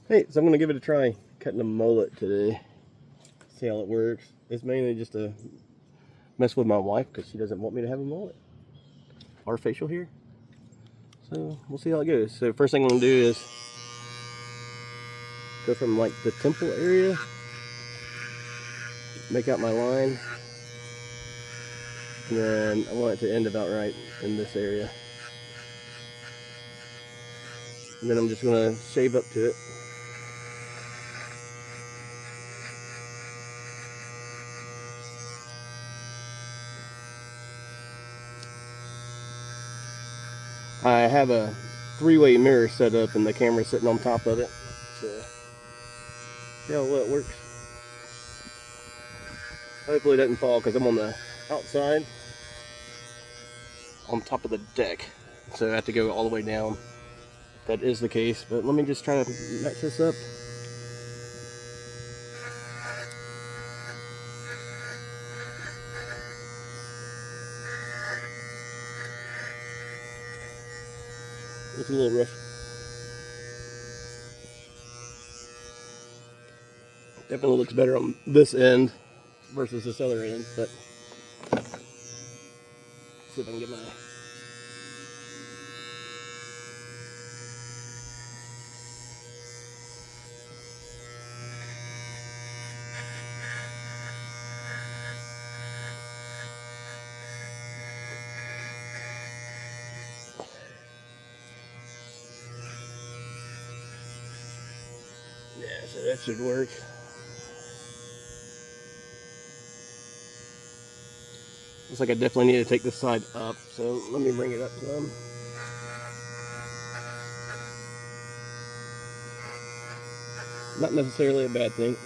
Hey, so I'm going to give it a try cutting a mullet today. See how it works. It's mainly just to mess with my wife because she doesn't want me to have a mullet or facial hair. So we'll see how it goes. So first thing I'm going to do is go from like the temple area, make out my line, and then I want it to end about right in this area. And then I'm just going to shave up to it. I have a three-way mirror set up and the camera's sitting on top of it. So see how well it works. Hopefully it doesn't fall because I'm on the outside on top of the deck. So I have to go all the way down. That is the case, but let me just try to match this up. It's a little rough. Definitely looks better on this end versus this other end, but see if I can get my so that should work. Looks like I definitely need to take this side up, so let me bring it up some. Not necessarily a bad thing.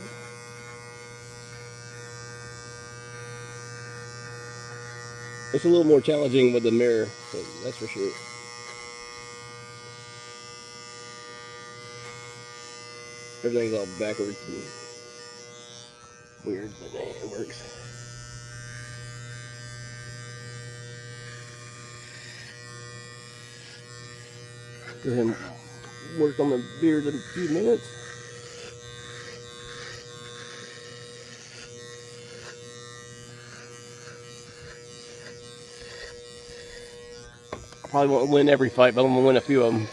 It's a little more challenging with the mirror, so that's for sure. Everything's all backwards and weird, but hey, it works. Go ahead and work on the beard in a few minutes. Probably won't win every fight, but I'm gonna win a few of them.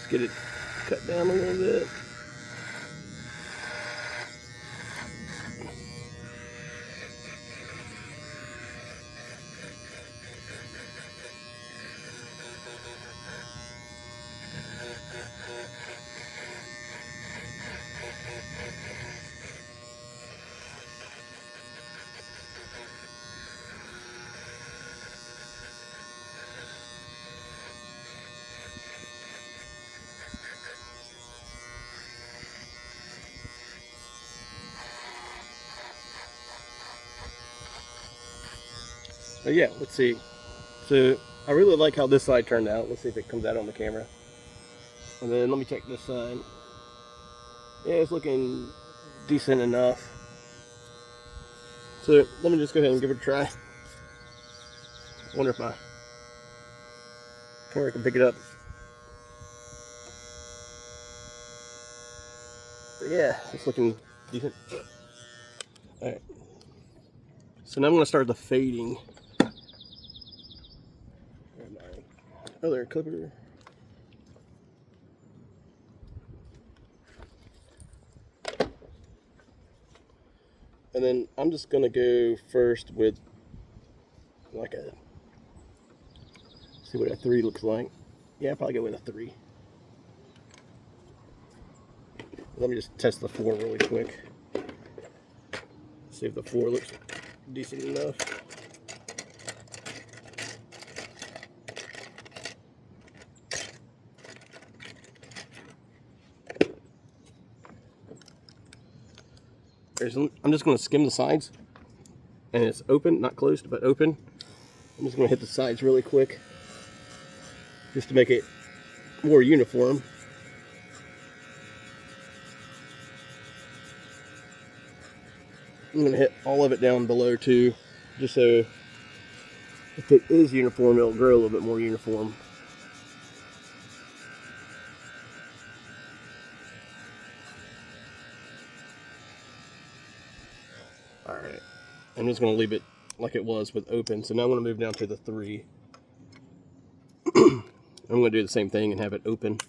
Let's get it cut down a little bit. But yeah, let's see. So I really like how this side turned out. Let's see if it comes out on the camera. And then let me check this side. Yeah, it's looking decent enough. So let me just go ahead and give it a try. I wonder if my camera can pick it up. But yeah, it's looking decent. Alright. So now I'm going to start the fading. Other clipper. And then I'm just gonna go first with like see what a 3 looks like. Yeah, I'll probably go with a 3. Let me just test the 4 really quick. See if the 4 looks decent enough. I'm just going to skim the sides, and it's open, not closed, but open. I'm just going to hit the sides really quick, just to make it more uniform. I'm going to hit all of it down below too, just so if it is uniform, it'll grow a little bit more uniform. Alright, I'm just going to leave it like it was with open. So now I'm going to move down to the 3. I'm going to do the same thing and have it open.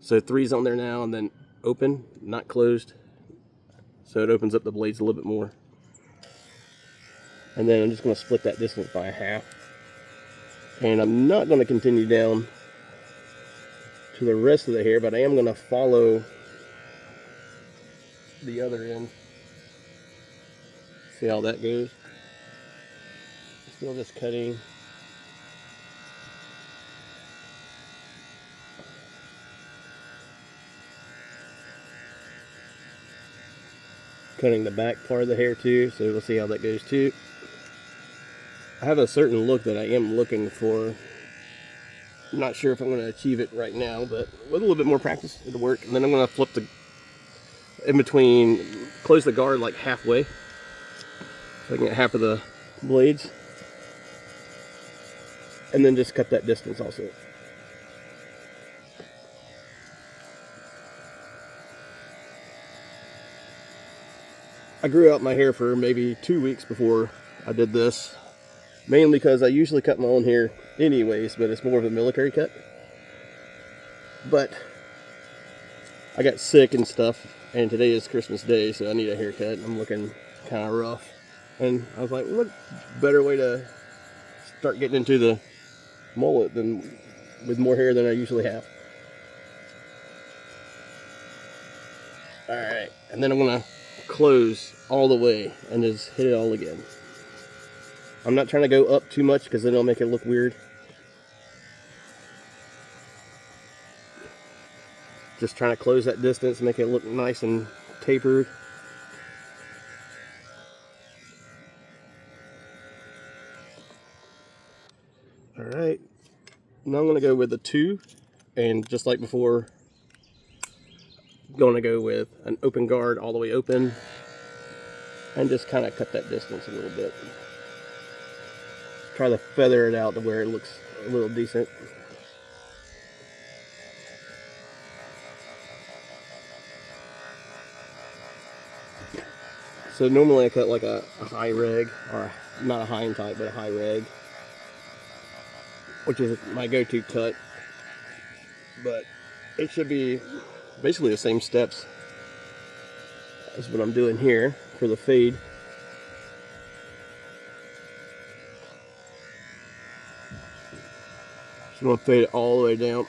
So 3's on there now, and then open, not closed. So it opens up the blades a little bit more. And then I'm just going to split that distance by 1/2. And I'm not going to continue down to the rest of the hair, but I am going to follow the other end. See how that goes. Still just cutting. Cutting the back part of the hair too, so we'll see how that goes too. I have a certain look that I am looking for. I'm not sure if I'm going to achieve it right now, but with a little bit more practice, it'll work. And then I'm going to flip the in between, close the guard like halfway, so I can get half of the blades, and then just cut that distance also. I grew out my hair for maybe 2 weeks before I did this, mainly because I usually cut my own hair anyways, but it's more of a military cut. But I got sick and stuff, and today is Christmas Day, so I need a haircut. I'm looking kind of rough, and I was like, what better way to start getting into the mullet than with more hair than I usually have. Alright, and then I'm going to close all the way and just hit it all again. I'm not trying to go up too much because then it'll make it look weird. Just trying to close that distance, make it look nice and tapered. Alright, now I'm going to go with the 2, and just like before, going to go with an open guard all the way open, and just kind of cut that distance a little bit. Try to feather it out to where it looks a little decent. So normally I cut like a high reg, or not a high and tight, but a high reg, which is my go-to cut. But it should be basically the same steps as what I'm doing here for the fade. Just going to fade it all the way down.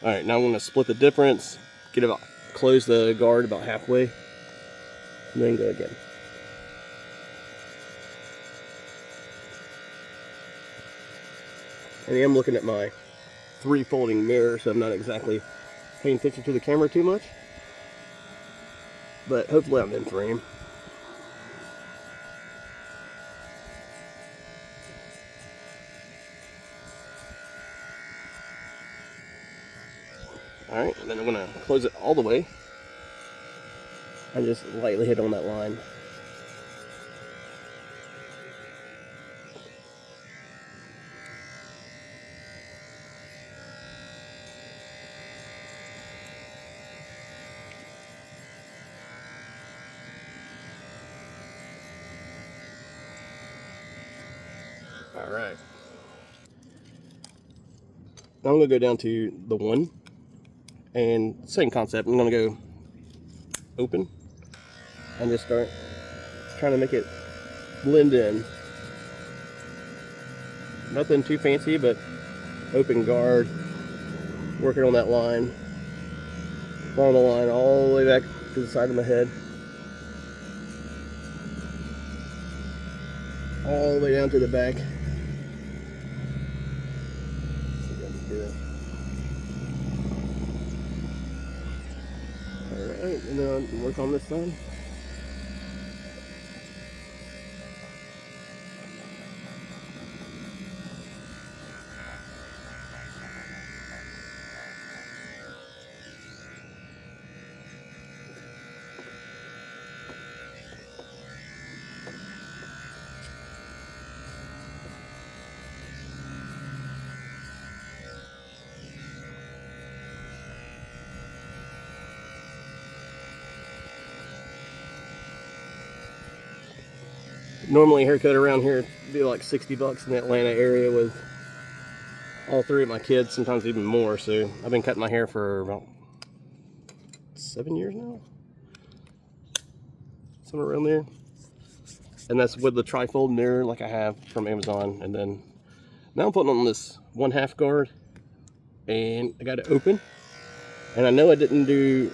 Alright, now I'm going to split the difference, close the guard about halfway, and then go again. And I am looking at my 3 folding mirror, so I'm not exactly paying attention to the camera too much. But hopefully I'm in frame. Alright, and then I'm going to close it all the way and just lightly hit on that line. Alright. Now I'm going to go down to the 1. And same concept, I'm going to go open and just start trying to make it blend in. Nothing too fancy, but open guard, working on that line, following the line all the way back to the side of my head, all the way down to the back. Alright, and then work on this side. Normally a haircut around here would be like 60 bucks in the Atlanta area with all three of my kids, sometimes even more. So I've been cutting my hair for about 7 years now, somewhere around there. And that's with the trifold mirror like I have from Amazon. And then now I'm putting on this 1/2 guard, and I got it open. And I know I didn't do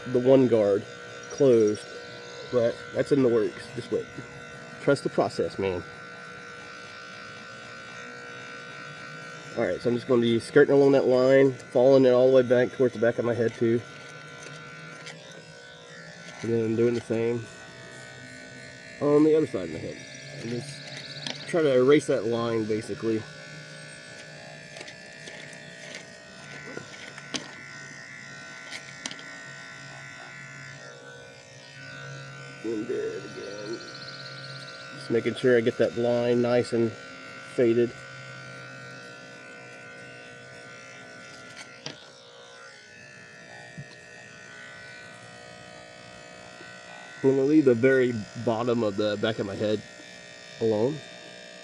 the 1 guard closed, but that's in the works. Just wait. Trust the process, man. Alright, so I'm just going to be skirting along that line, following it all the way back towards the back of my head too. And then doing the same on the other side of my head. And just try to erase that line basically. And do it again. Just making sure I get that line nice and faded. I'm going to leave the very bottom of the back of my head alone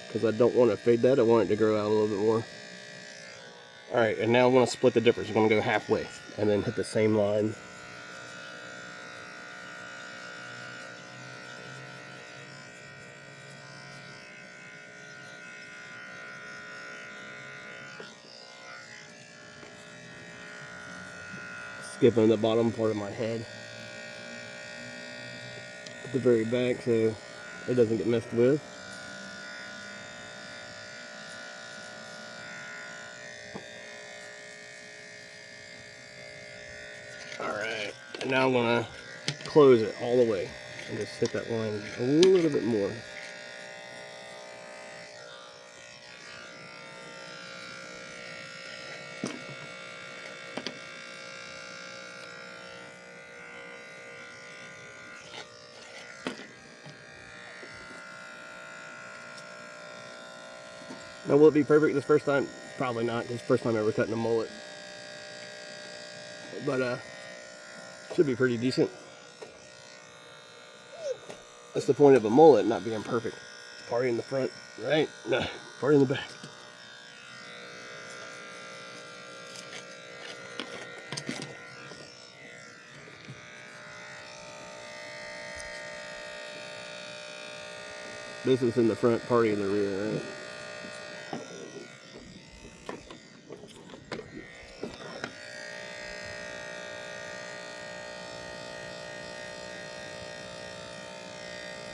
because I don't want to fade that. I want it to grow out a little bit more. Alright, and now I'm going to split the difference. I'm going to go halfway and then hit the same line. Skipping the bottom part of my head at the very back so it doesn't get messed with. Alright, and now I'm going to close it all the way and just hit that line a little bit more. Now, will it be perfect this first time? Probably not. It's the first time ever cutting a mullet. But, should be pretty decent. That's the point of a mullet, not being perfect. Party in the front, right? No, party in the back. Business in the front, party in the rear, right?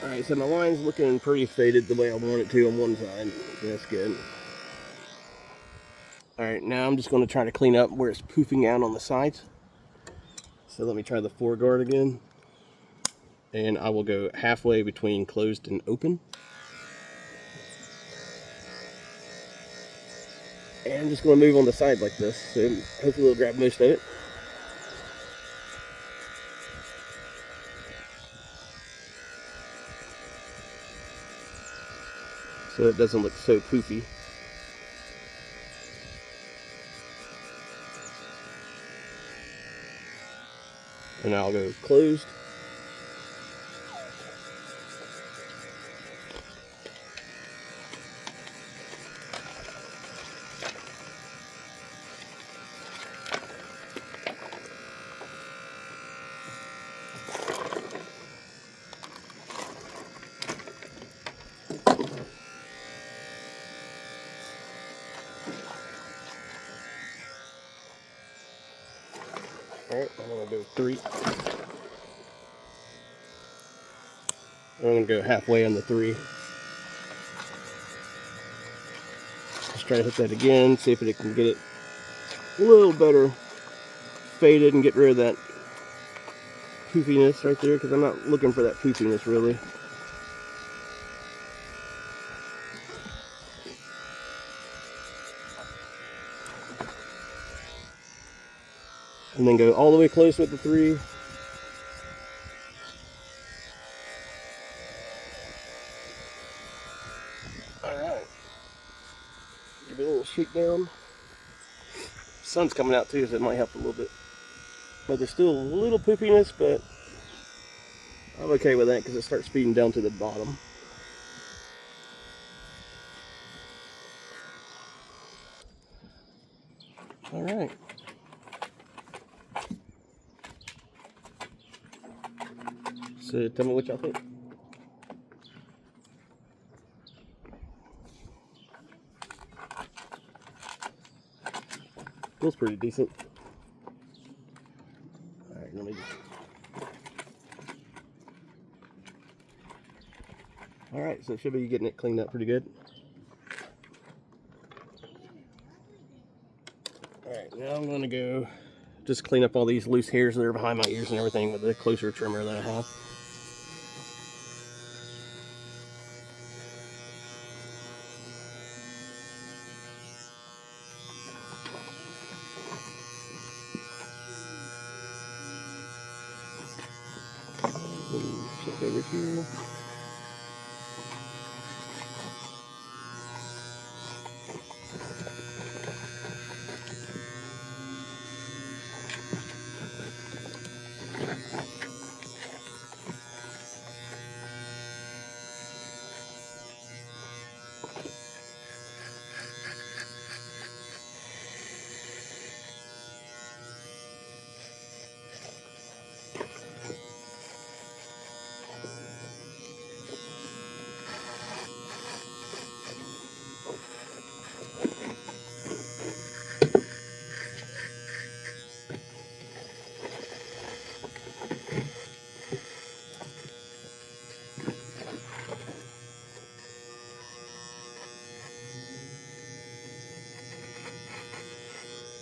Alright, so my line's looking pretty faded the way I want it to on one side. That's good. Alright, now I'm just going to try to clean up where it's poofing out on the sides. So let me try the 4 guard again. And I will go halfway between closed and open. And I'm just going to move on the side like this. So hopefully it'll grab most of it. So it doesn't look so poofy. And now I'll go closed. Alright, I'm going to go 3. I'm going to go halfway on the 3. Let's try to hit that again, see if it can get it a little better faded and get rid of that poofiness right there, because I'm not looking for that poofiness really. And then go all the way close with the 3. Alright. Give it a little shake down. Sun's coming out too, so it might help a little bit. But there's still a little poofiness, but I'm okay with that because it starts feeding down to the bottom. All right. So tell me what y'all think. Feels pretty decent. All right, let me just... All right, so it should be getting it cleaned up pretty good. All right, now I'm gonna go just clean up all these loose hairs that are behind my ears and everything with the closer trimmer that I have. Check over here.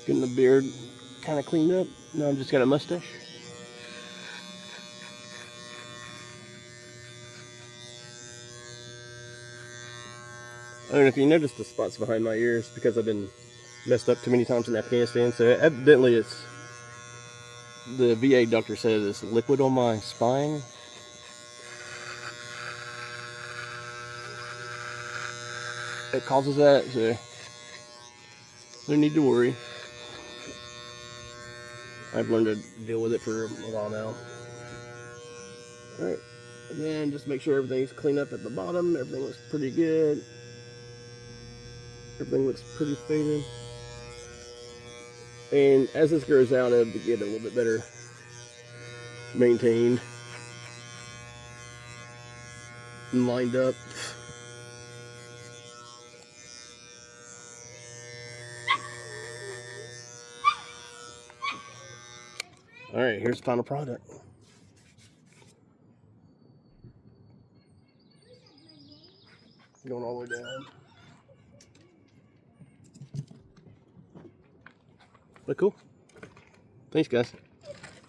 Getting the beard kind of cleaned up. Now I'm just got a mustache. I don't know if you noticed the spots behind my ears because I've been messed up too many times in Afghanistan. So evidently it's, the VA doctor said it's liquid on my spine. It causes that, so no need to worry. I've learned to deal with it for a while now. Alright, and then just make sure everything's clean up at the bottom. Everything looks pretty good. Everything looks pretty faded. And as this grows out, it'll get a little bit better maintained and lined up. Alright, here's the final product. Going all the way down. But cool. Thanks, guys.